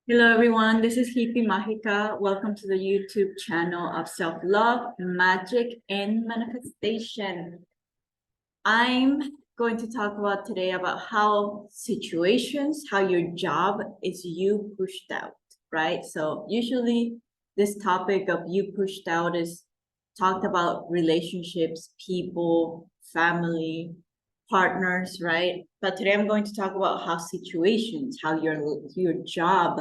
Hello everyone, this is Hippie Magica. Welcome to the YouTube channel of self-love, magic, and manifestation. I'm going to talk about today about how situations, how your job is you pushed out, right? So usually this topic of you pushed out is talked about relationships, people, family, partners, right? But today I'm going to talk about how situations, how your job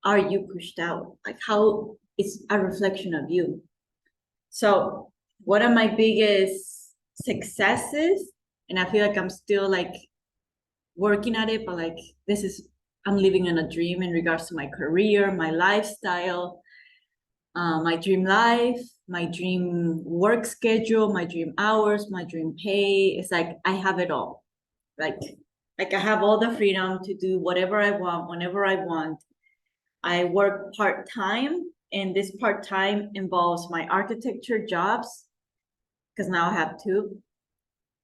are you pushed out? Like how it's a reflection of you. So one of my biggest successes, and I feel like I'm still like working at it, but like this is I'm living in a dream in regards to my career, my lifestyle, my dream life, my dream work schedule, my dream hours, my dream pay. It's like I have it all. Like like I have all the freedom to do whatever I want, whenever I want. I work part-time, and this part-time involves my architecture jobs, because now I have two,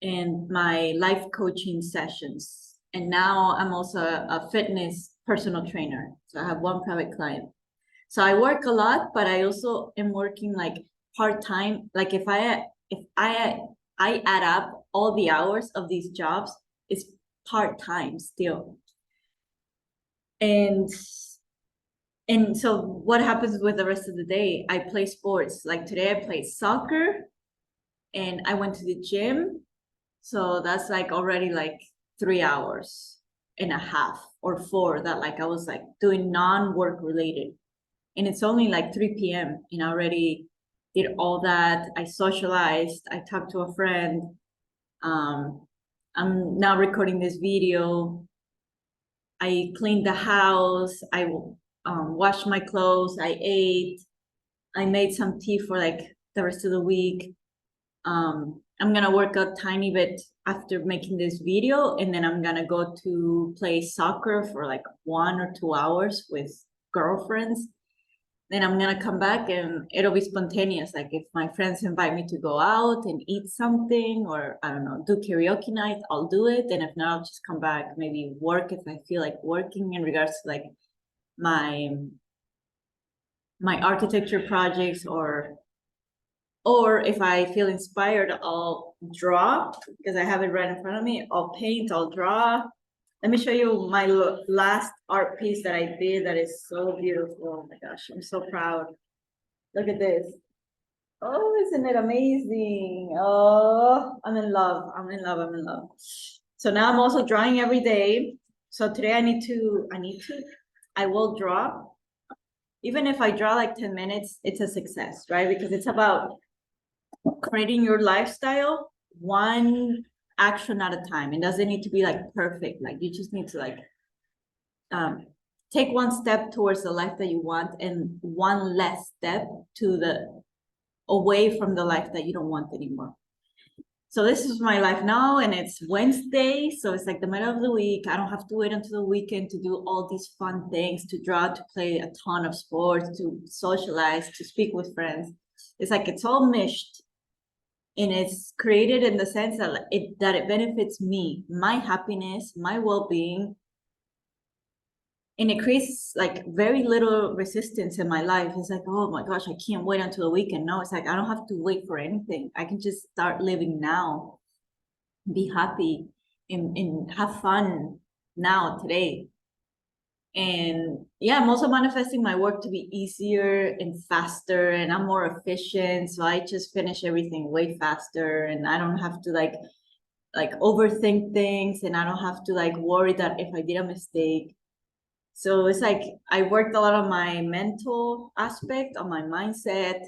and my life coaching sessions. And now I'm also a fitness personal trainer. So I have one private client. So I work a lot, but I also am working like part-time. Like if I add up all the hours of these jobs, it's part-time still. And And so what happens with the rest of the day? I play sports. Like today I played soccer and I went to the gym. So that's like already like 3 hours and a half or four that like I was like doing non-work related. And it's only like 3 p.m. and I already did all that. I socialized, I talked to a friend. Um, I'm now recording this video. I cleaned the house. I washed my clothes. I ate. I made some tea for like the rest of the week. I'm gonna work a tiny bit after making this video, and then I'm gonna go to play soccer for like 1 or 2 hours with girlfriends. Then I'm gonna come back and it'll be spontaneous. Like if my friends invite me to go out and eat something, or I don't know, do karaoke night, I'll do it. And if not, I'll just come back, maybe work if I feel like working in regards to like my my architecture projects, or if I feel inspired, I'll draw because I have it right in front of me. I'll paint, I'll draw. Let me show you my last art piece that I did that is so beautiful. Oh my gosh, I'm so proud. Look at this. Oh, isn't it amazing? Oh, I'm in love. I'm in love. I'm in love. So now I'm also drawing every day. So today I will draw. Even if I draw like 10 minutes, it's a success, right? Because it's about creating your lifestyle one action at a time. It doesn't need to be like perfect. Like you just need to like take one step towards the life that you want and one less step to the away from the life that you don't want anymore. So this is my life now, and it's Wednesday, so it's like the middle of the week. I don't have to wait until the weekend to do all these fun things, to draw, to play a ton of sports, to socialize, to speak with friends. It's like it's all meshed, and it's created in the sense that it benefits me, my happiness, my well-being, and it creates like very little resistance in my life. It's like, oh my gosh, I can't wait until the weekend. No, it's like I don't have to wait for anything. I can just start living now, be happy, and have fun now, today. And yeah, I'm also manifesting my work to be easier and faster, and I'm more efficient. So I just finish everything way faster, and I don't have to like overthink things, and I don't have to like worry that if I did a mistake. So it's like I worked a lot on my mental aspect, on my mindset,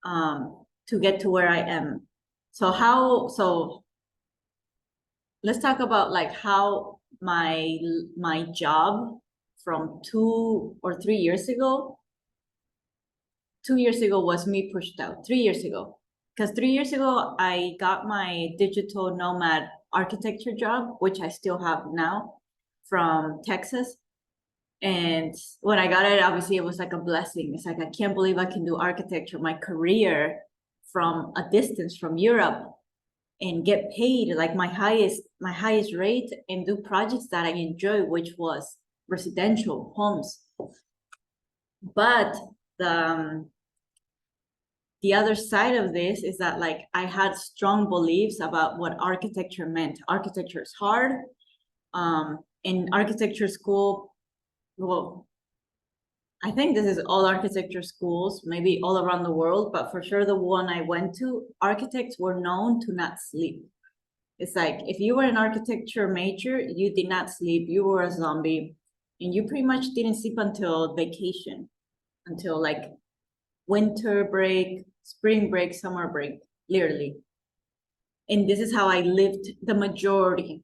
to get to where I am. So let's talk about like how my job from 2 or 3 years ago. 2 years ago was me pushed out. 3 years ago, because 3 years ago I got my digital nomad architecture job, which I still have now, from Texas. And when I got it, obviously it was like a blessing. It's like I can't believe I can do architecture, my career, from a distance from Europe, and get paid like my highest rate and do projects that I enjoy, which was residential homes. But the other side of this is that like I had strong beliefs about what architecture meant. Architecture is hard. In architecture school, well, I think this is all architecture schools, maybe all around the world, but for sure the one I went to, architects were known to not sleep. It's like if you were an architecture major, you did not sleep, you were a zombie, and you pretty much didn't sleep until vacation, until like winter break, spring break, summer break, literally. And this is how I lived the majority,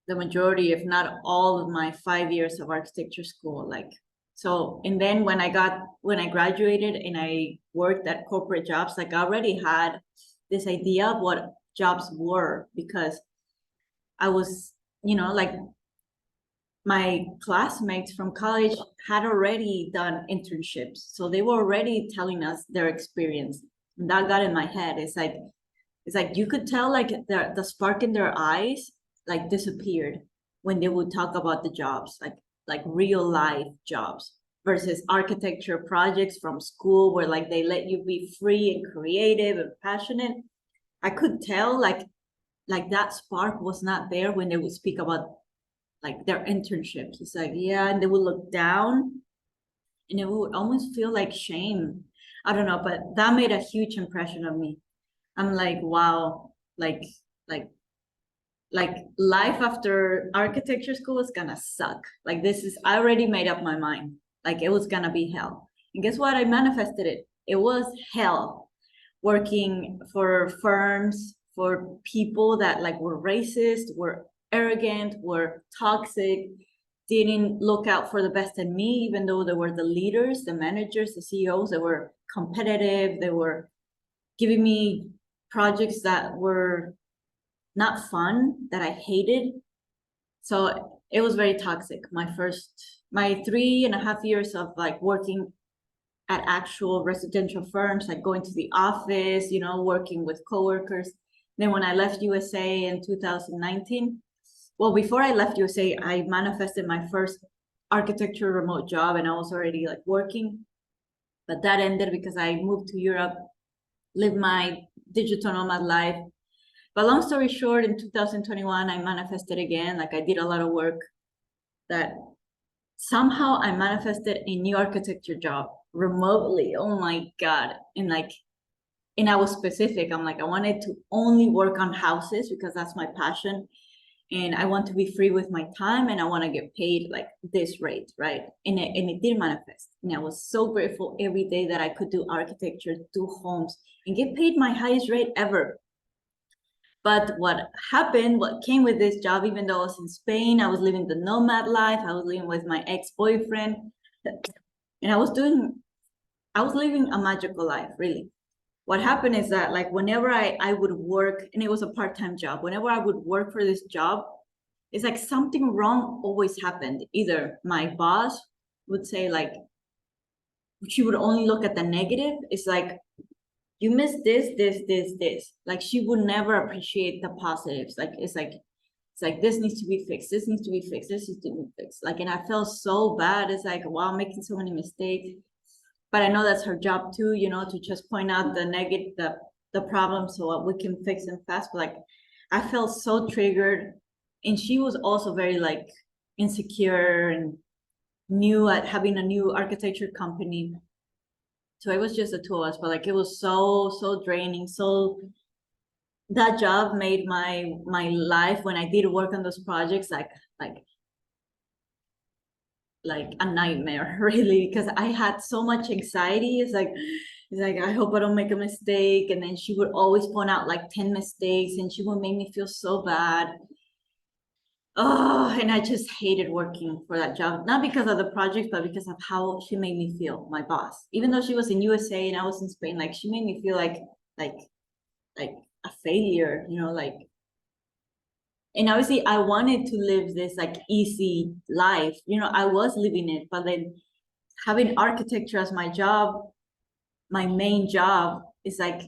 if not all of my 5 years of architecture school. Like, so, and then when I graduated and I worked at corporate jobs, like I already had this idea of what jobs were, because I was, like my classmates from college had already done internships. So they were already telling us their experience. And that got in my head. It's like you could tell like the spark in their eyes like disappeared when they would talk about the jobs, like real life jobs versus architecture projects from school where like they let you be free and creative and passionate. I could tell like that spark was not there when they would speak about like their internships. It's like, yeah, and they would look down and it would almost feel like shame. I don't know, but that made a huge impression on me. I'm like, wow, like life after architecture school is gonna suck. Like I already made up my mind. Like it was gonna be hell. And guess what? I manifested it. It was hell. Working for firms, for people that like were racist, were arrogant, were toxic, didn't look out for the best in me, even though they were the leaders, the managers, the CEOs, they were competitive, they were giving me projects that were not fun, that I hated. So it was very toxic. My 3.5 years of like working at actual residential firms, like going to the office, working with coworkers. Then when I left USA in 2019, well, before I left USA, I manifested my first architecture remote job and I was already like working. But that ended because I moved to Europe, lived my digital nomad life. But long story short, in 2021, I manifested again. Like I did a lot of work that somehow I manifested a new architecture job remotely. Oh my God. And I was specific. I'm like, I wanted to only work on houses because that's my passion. And I want to be free with my time and I want to get paid like this rate, right? And it did manifest. And I was so grateful every day that I could do architecture, do homes, and get paid my highest rate ever. But what came with this job, even though I was in Spain, I was living the nomad life, I was living with my ex-boyfriend, and I was living a magical life, really. What happened is that like whenever I would work, and it was a part-time job, whenever I would work for this job, it's like something wrong always happened. Either my boss would say like, she would only look at the negative. It's like, you missed this. Like she would never appreciate the positives. Like it's like this needs to be fixed. This needs to be fixed. This needs to be fixed. Like, and I felt so bad. It's like, wow, I'm making so many mistakes. But I know that's her job too, to just point out the negative, the problem so we can fix them fast. But like, I felt so triggered, and she was also very like insecure and new at having a new architecture company. So it was just the two of us, but like it was so draining. So that job made my life when I did work on those projects like a nightmare, really, because I had so much anxiety. It's like I hope I don't make a mistake. And then she would always point out like 10 mistakes and she would make me feel so bad. Oh, and I just hated working for that job, not because of the project, but because of how she made me feel, my boss. Even though she was in USA and I was in Spain, like she made me feel like a failure, like. And obviously I wanted to live this like easy life, I was living it, but then having architecture as my job, my main job, is like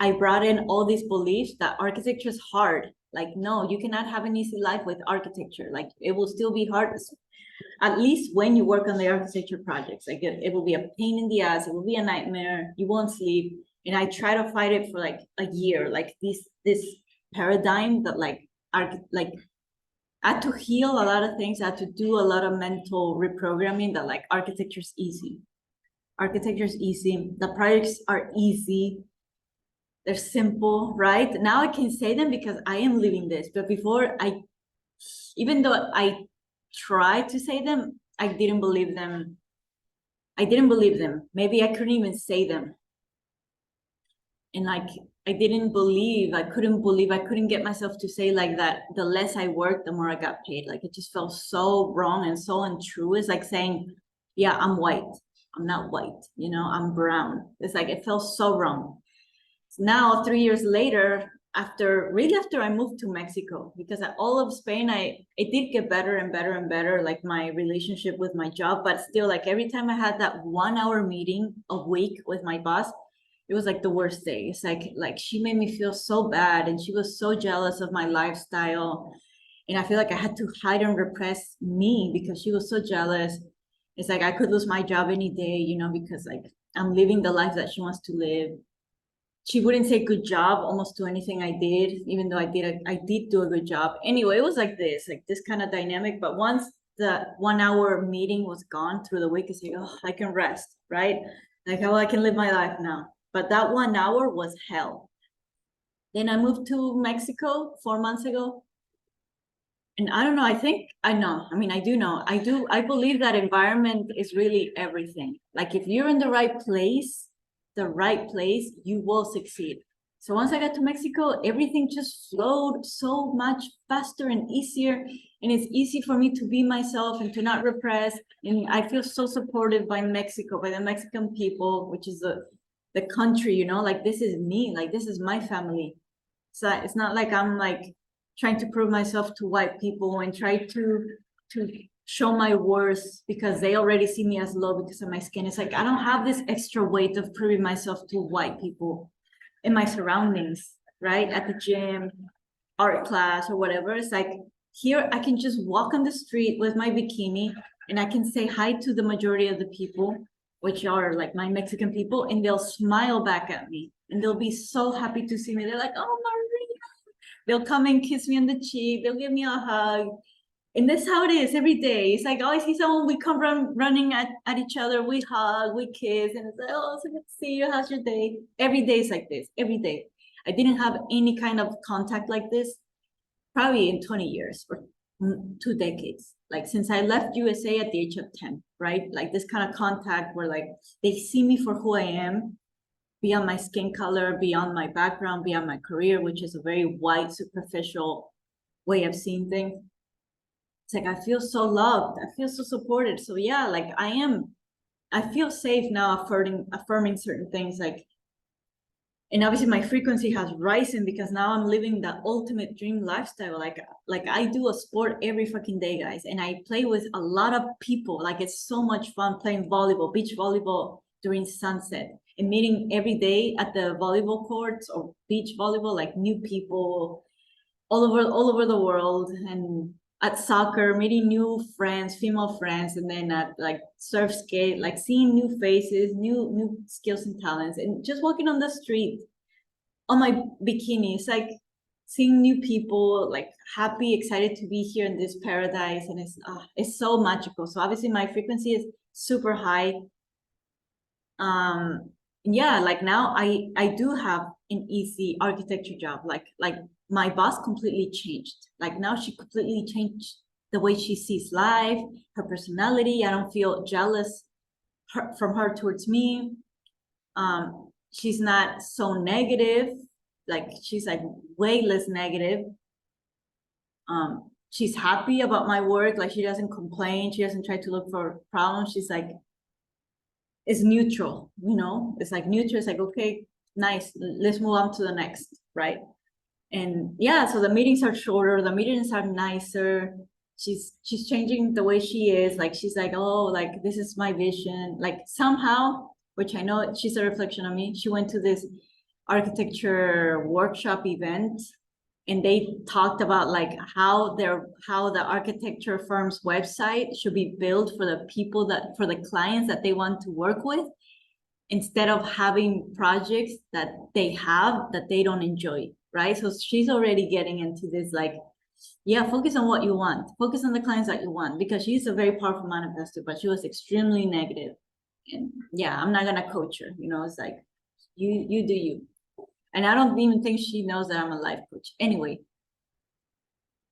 I brought in all these beliefs that architecture is hard. Like, no, you cannot have an easy life with architecture. Like, it will still be hard. at least when you work on the architecture projects, like it will be a pain in the ass, it will be a nightmare, you won't sleep. And I try to fight it for like a year, like this paradigm that like I had to heal a lot of things. I had to do a lot of mental reprogramming that like architecture's easy. Architecture's easy. The projects are easy. They're simple, right? Now I can say them because I am living this. But before even though I tried to say them, I didn't believe them. I didn't believe them. Maybe I couldn't even say them. And like I couldn't get myself to say like that the less I worked, the more I got paid. Like it just felt so wrong and so untrue. It's like saying, yeah, I'm white. I'm not white, I'm brown. It's like it felt so wrong. Now 3 years later, after I moved to Mexico, because all of Spain, it did get better and better and better, like my relationship with my job, but still like every time I had that 1 hour meeting a week with my boss, it was like the worst day. It's like she made me feel so bad and she was so jealous of my lifestyle. And I feel like I had to hide and repress me because she was so jealous. It's like I could lose my job any day, because like I'm living the life that she wants to live. She wouldn't say good job almost to anything I did, even though I did do a good job. Anyway, it was like this kind of dynamic. But once the 1 hour meeting was gone through the week, it's like, oh, I can rest, right? Like, oh, I can live my life now. But that 1 hour was hell. Then I moved to Mexico 4 months ago. And I don't know, I do know. I believe that environment is really everything. Like if you're in the right place, you will succeed. So once I got to Mexico, everything just flowed so much faster and easier. And it's easy for me to be myself and to not repress. And I feel so supported by Mexico, by the Mexican people, which is the country, like this is me, like this is my family. So it's not like I'm like trying to prove myself to white people and try to show my worth because they already see me as low because of my skin. It's like I don't have this extra weight of proving myself to white people in my surroundings, right? At the gym, art class, or whatever. It's like here I can just walk on the street with my bikini and I can say hi to the majority of the people, which are like my Mexican people, and they'll smile back at me and they'll be so happy to see me. They're like, oh, Maria. They'll come and kiss me on the cheek. They'll give me a hug. And that's how it is every day. It's like, oh, I see someone, we come running at each other, we hug, we kiss, and it's like, oh, so good to see you, how's your day? Every day is like this, every day. I didn't have any kind of contact like this probably in 20 years or 2 decades. Like since I left USA at the age of 10, right? Like this kind of contact where like they see me for who I am, beyond my skin color, beyond my background, beyond my career, which is a very white, superficial way of seeing things. It's like I feel so loved, I feel so supported. So yeah, like I feel safe now affirming certain things, like, and obviously my frequency has risen because now I'm living the ultimate dream lifestyle. Like I do a sport every fucking day, guys, and I play with a lot of people. Like it's so much fun playing volleyball, beach volleyball during sunset, and meeting every day at the volleyball courts or beach volleyball, like new people all over the world. And at soccer, meeting new friends, female friends, and then at like surf skate, like seeing new faces, new skills and talents, and just walking on the street on my bikini. It's like seeing new people, like happy, excited to be here in this paradise, and it's so magical. So obviously my frequency is super high. Yeah, like now I do have an easy architecture job. Like my boss completely changed. Like now she completely changed the way she sees life, her personality. I don't feel jealous from her towards me. She's not so negative. Like she's like way less negative. She's happy about my work. Like she doesn't complain. She doesn't try to look for problems. She's like, it's neutral, it's like neutral. It's like, okay, nice, let's move on to the next, right? And yeah, so the meetings are shorter, the meetings are nicer. She's changing the way she is. Like she's like, oh, like this is my vision. Like somehow, which I know she's a reflection of me, she went to this architecture workshop event and they talked about like how the architecture firm's website should be built for the people for the clients that they want to work with, instead of having projects that they have that they don't enjoy, right? So she's already getting into this like, yeah, focus on what you want, focus on the clients that you want, because she's a very powerful manifestor, but she was extremely negative. And yeah, I'm not gonna coach her, it's like, you do you. And I don't even think she knows that I'm a life coach anyway.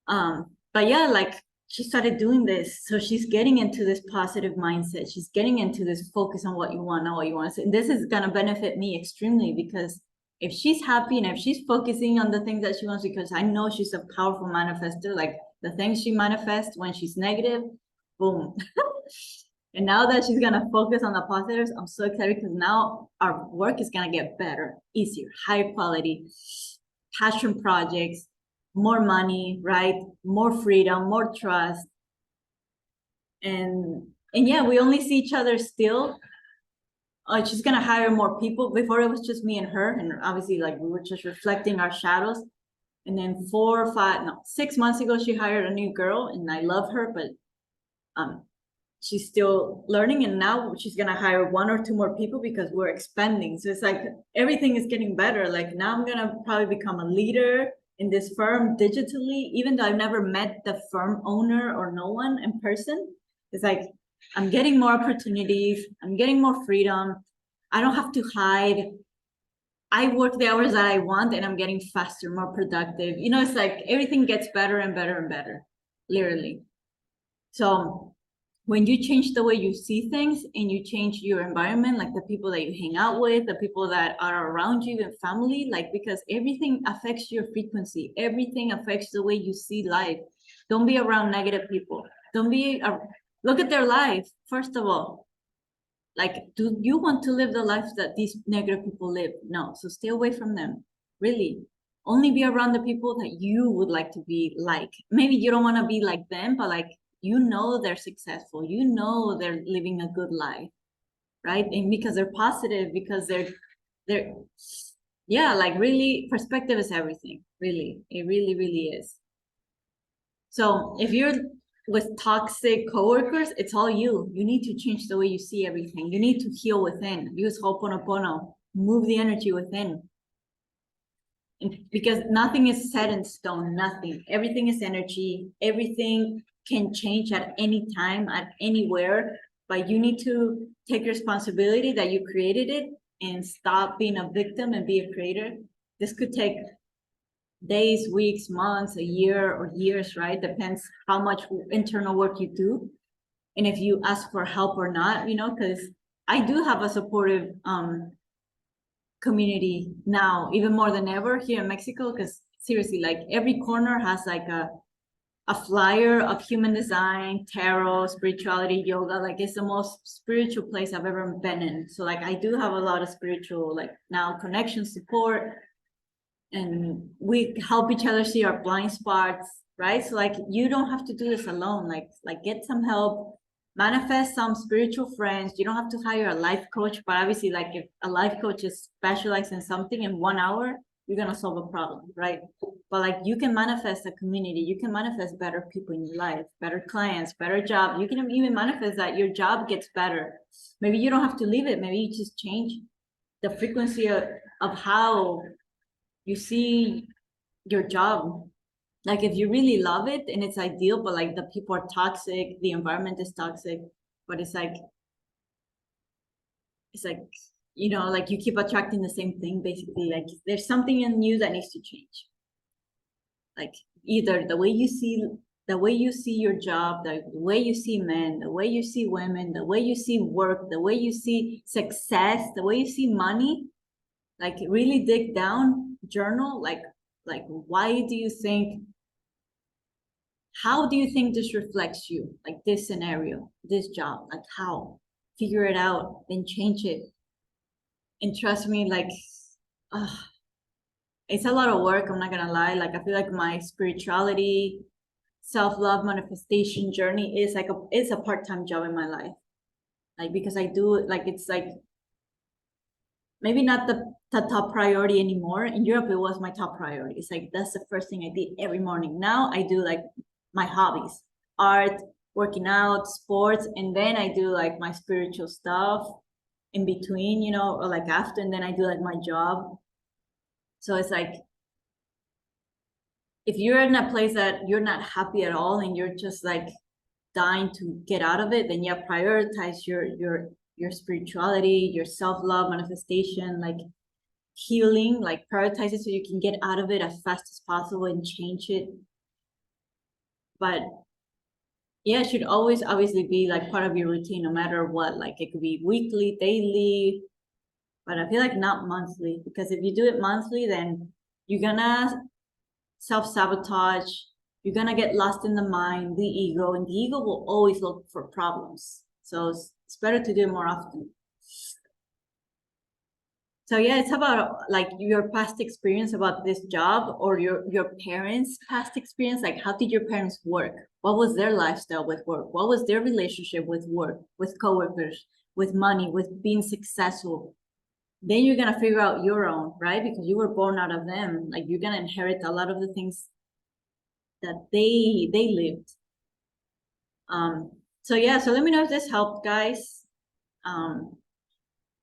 But yeah, like she started doing this, so she's getting into this positive mindset, she's getting into this focus on what you want, not what you want to say. And this is gonna benefit me extremely, because if she's happy and if she's focusing on the things that she wants, because I know she's a powerful manifester, like the things she manifests when she's negative, boom. And now that she's gonna focus on the positives, I'm so excited, because now our work is gonna get better, easier, higher quality, passion projects, more money, right? More freedom, more trust. And yeah, we only see each other still. She's gonna hire more people. Before it was just me and her, and obviously like we were just reflecting our shadows. And then 6 months ago, she hired a new girl, and I love her, but she's still learning. And now she's gonna hire 1 or 2 more people because we're expanding. So it's like everything is getting better. Like now I'm gonna probably become a leader in this firm digitally, even though I've never met the firm owner or no one in person. It's like I'm getting more opportunities, I'm getting more freedom. I don't have to hide. I work the hours that I want, and I'm getting faster, more productive. It's like everything gets better and better and better, literally. So when you change the way you see things and you change your environment, like the people that you hang out with, the people that are around you, and family, like, because everything affects your frequency, everything affects the way you see life. Don't be around negative people. Don't be look at their life, first of all. Like, do you want to live the life that these negative people live? No. So stay away from them. Really. Only be around the people that you would like to be like. Maybe you don't want to be like them, but like, they're successful, they're living a good life, right? And because they're positive, because they're yeah, like really, perspective is everything. Really, it really, really is. So if you're with toxic coworkers, it's all you. You need to change the way you see everything. You need to heal within. Use Ho'oponopono. Move the energy within. Because nothing is set in stone. Nothing. Everything is energy. Everything can change at any time, at anywhere. But you need to take responsibility that you created it and stop being a victim and be a creator. This could take days, weeks, months, a year, or years, right? Depends how much internal work you do, and if you ask for help or not, because I do have a supportive community now, even more than ever here in Mexico, because seriously, like every corner has like a flyer of human design, tarot, spirituality, yoga. Like it's the most spiritual place I've ever been in. So like I do have a lot of spiritual, like now, connection, support, and we help each other see our blind spots, right? So like you don't have to do this alone. Like get some help, manifest some spiritual friends. You don't have to hire a life coach, but obviously, like if a life coach is specialized in something, in 1 hour you're gonna solve a problem, right? But like you can manifest a community, you can manifest better people in your life, better clients, better job. You can even manifest that your job gets better. Maybe you don't have to leave it, maybe you just change the frequency of how you see your job. Like if you really love it and it's ideal, but like the people are toxic, the environment is toxic, but it's like like you keep attracting the same thing basically. Like there's something in you that needs to change. Like either the way you see your job, the way you see men, the way you see women, the way you see work, the way you see success, the way you see money. Like really dig down, journal, like why do you think, how do you think this reflects you? Like this scenario, this job, like how? Figure it out, then change it. And trust me, like it's a lot of work, I'm not gonna lie. Like I feel like my spirituality, self-love, manifestation journey is like it's a part-time job in my life. Like because I do like it's like maybe not the top priority anymore. In Europe, it was my top priority. It's like that's the first thing I did every morning. Now I do like my hobbies, art, working out, sports, and then I do like my spiritual stuff in between, you know, or like after, and then I do like my job. So it's like if you're in a place that you're not happy at all and you're just like dying to get out of it, then yeah, prioritize your spirituality, your self-love manifestation, like healing, like prioritize it so you can get out of it as fast as possible and change it. But yeah, it should always obviously be like part of your routine, no matter what. Like it could be weekly, daily, but I feel like not monthly, because if you do it monthly, then you're gonna self-sabotage, you're gonna get lost in the mind, the ego, and the ego will always look for problems. So it's better to do it more often. So yeah, it's about like your past experience about this job, or your parents' past experience. Like, how did your parents work? What was their lifestyle with work? What was their relationship with work, with coworkers, with money, with being successful? Then you're gonna figure out your own, right? Because you were born out of them. Like you're gonna inherit a lot of the things that they lived. So yeah, so let me know if this helped, guys. Um,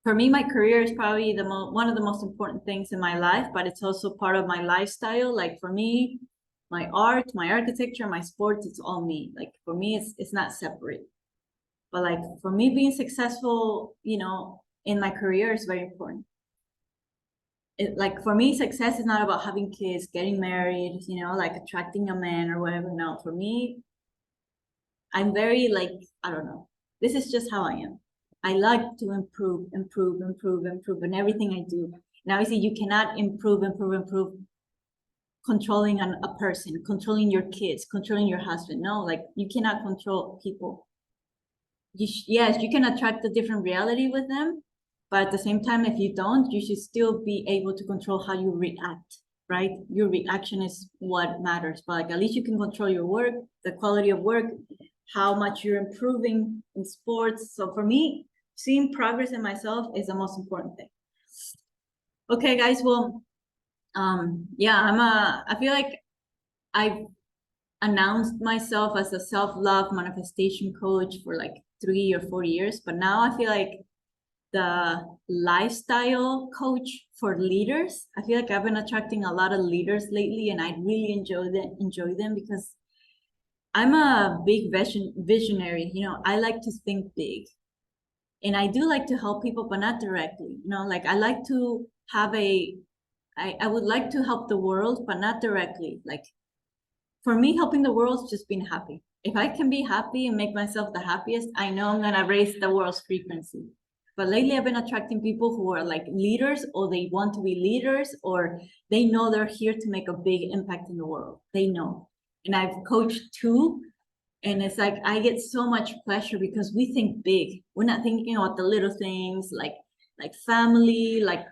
for me, my career is probably one of the most important things in my life, but it's also part of my lifestyle. Like for me, my art, my architecture, my sports, it's all me. Like for me, it's not separate. But like for me, being successful, you know, in my career is very important. Like for me, success is not about having kids, getting married, you know, like attracting a man or whatever. No, for me, I'm very like, I don't know. This is just how I am. I like to improve, improve, improve, improve in everything I do. And obviously you cannot improve, improve, improve controlling a person, controlling your kids, controlling your husband. No, like you cannot control people. Yes, you can attract a different reality with them, but at the same time, if you don't, you should still be able to control how you react, right? Your reaction is what matters. But like at least you can control your work, the quality of work, how much you're improving in sports. So for me, seeing progress in myself is the most important thing. Okay, guys. Well, yeah, I feel like I've announced myself as a self-love manifestation coach for like 3 or 4 years, but now I feel like the lifestyle coach for leaders. I feel like I've been attracting a lot of leaders lately, and I really enjoy them because I'm a big visionary. You know, I like to think big, and I do like to help people, but not directly. You know, like I like to have I would like to help the world, but not directly. Like for me, helping the world is just being happy. If I can be happy and make myself the happiest, I know I'm gonna raise the world's frequency. But lately, I've been attracting people who are like leaders, or they want to be leaders, or they know they're here to make a big impact in the world. They know. And I've coached two, and it's like I get so much pleasure because we think big. We're not thinking about the little things like family, like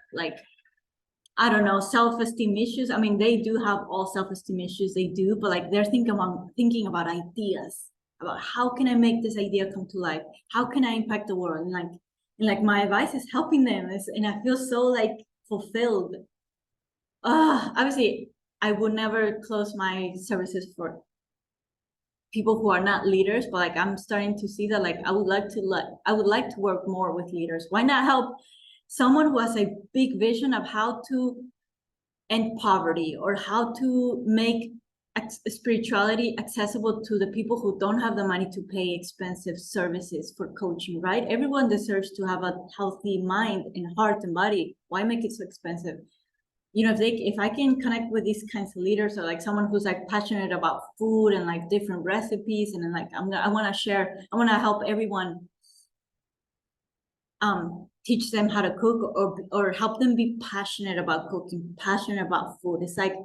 I don't know, self-esteem issues. I mean, they do have all self-esteem issues, they do, but like they're thinking about ideas, about how can I make this idea come to life? How can I impact the world? And like my advice is helping them, and I feel so like fulfilled. Obviously, I would never close my services for people who are not leaders, but like I'm starting to see that like I would like to work more with leaders. Why not help someone who has a big vision of how to end poverty, or how to make spirituality accessible to the people who don't have the money to pay expensive services for coaching, right? Everyone deserves to have a healthy mind and heart and body. Why make it so expensive? You know, if I can connect with these kinds of leaders, or like someone who's like passionate about food and like different recipes, and then like I want to share, I want to help everyone teach them how to cook, or help them be passionate about cooking, passionate about food. It's like,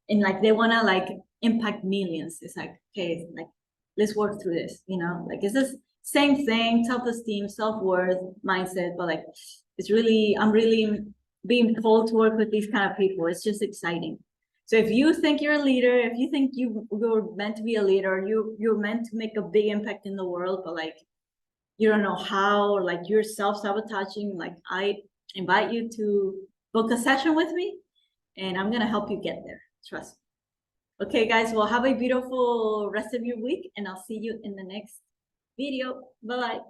and like they want to like impact millions. It's like, okay, like let's work through this, you know, like it's this same thing, self-esteem, self-worth, mindset, but like I'm really being pulled to work with these kind of people. It's just exciting. So if you think you're a leader, if you think you're meant to be a leader, you're meant to make a big impact in the world, but like you don't know how, or like you're self-sabotaging, like invite you to book a session with me, and I'm gonna help you get there. Trust me. Okay, guys, well, have a beautiful rest of your week, and I'll see you in the next video. Bye-bye.